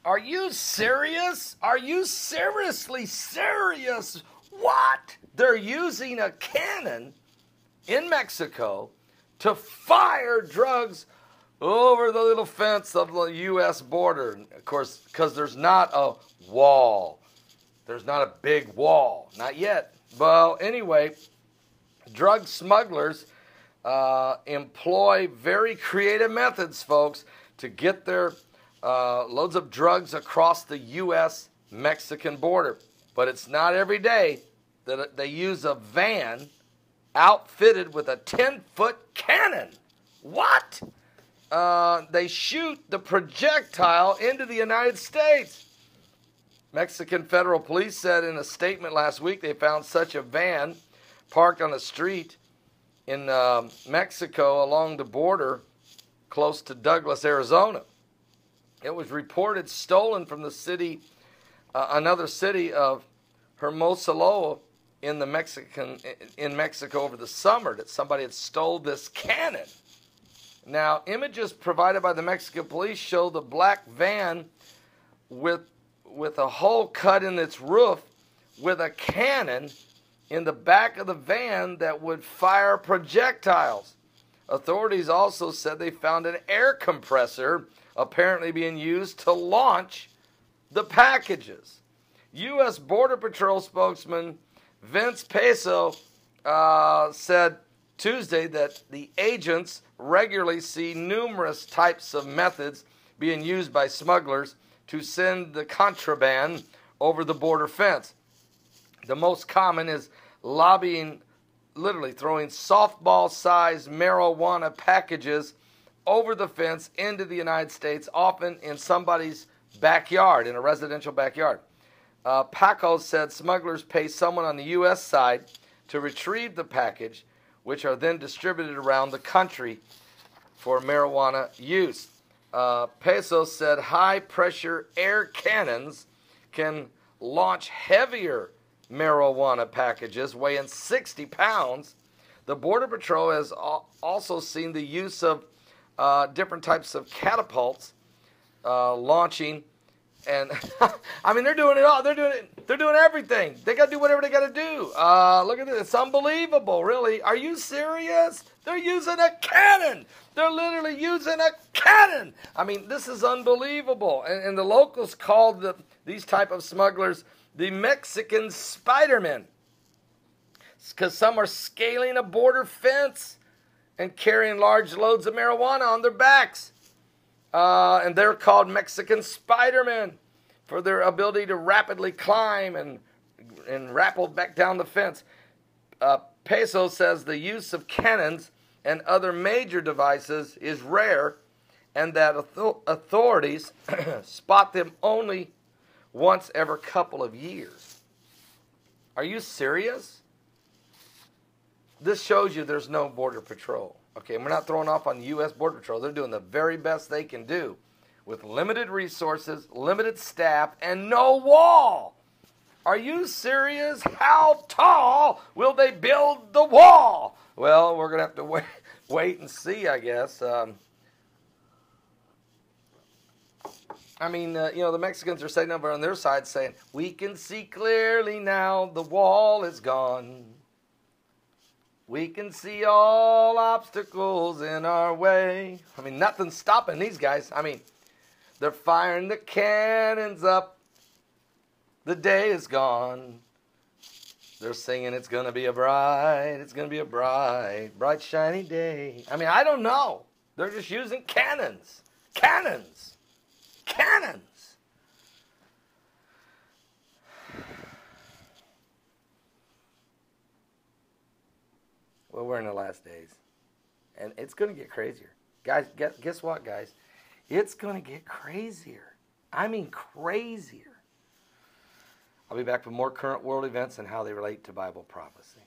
Are you serious? Are you seriously serious? What? They're using a cannon in Mexico to fire drugs over the little fence of the U.S. border. Of course, because there's not a wall. There's not a big wall. Not yet. Well, anyway, drug smugglers employ very creative methods, folks, to get their loads of drugs across the U.S.-Mexican border. But it's not every day that they use a van outfitted with a 10-foot cannon. What? They shoot the projectile into the United States. Mexican federal police said in a statement last week they found such a van parked on a street in Mexico along the border close to Douglas, Arizona. It was reported stolen from the city, another city of Hermosillo in Mexico over the summer, that somebody had stole this cannon. Now, images provided by the Mexican police show the black van with a hole cut in its roof with a cannon in the back of the van that would fire projectiles. Authorities also said they found an air compressor apparently being used to launch the packages. U.S. Border Patrol spokesman Vince Peso said Tuesday that the agents regularly see numerous types of methods being used by smugglers to send the contraband over the border fence. The most common is lobbying, literally throwing softball-sized marijuana packages over the fence into the United States, often in somebody's backyard, in a residential backyard. Paco said smugglers pay someone on the U.S. side to retrieve the package, which are then distributed around the country for marijuana use. Peso said high-pressure air cannons can launch heavier marijuana packages weighing 60 pounds. The Border Patrol has also seen the use of different types of catapults launching. And I mean, they're doing it all. They're doing everything. They got to do whatever they got to do. Look at this. It's unbelievable, really. Are you serious? They're using a cannon. They're literally using a cannon. I mean, this is unbelievable. And the locals called these type of smugglers the Mexican Spider-Men, because some are scaling a border fence and carrying large loads of marijuana on their backs. And they're called Mexican Spider-Men for their ability to rapidly climb and rappel back down the fence. Peso says the use of cannons and other major devices is rare, and that authorities spot them only once every couple of years. Are you serious? This shows you there's no Border Patrol. Okay, and we're not throwing off on the U.S. Border Patrol. They're doing the very best they can do with limited resources, limited staff, and no wall. Are you serious? How tall will they build the wall? Well, we're going to have to wait and see, I guess. The Mexicans are sitting over on their side saying, we can see clearly now the wall is gone. We can see all obstacles in our way. I mean, nothing's stopping these guys. I mean, they're firing the cannons up. The day is gone. They're singing, it's going to be a bright, bright, shiny day. I mean, I don't know. They're just using cannons. Cannons. Cannons. Well, we're in the last days. And it's going to get crazier. Guys, guess what, guys? It's going to get crazier. I mean, crazier. I'll be back with more current world events and how they relate to Bible prophecy.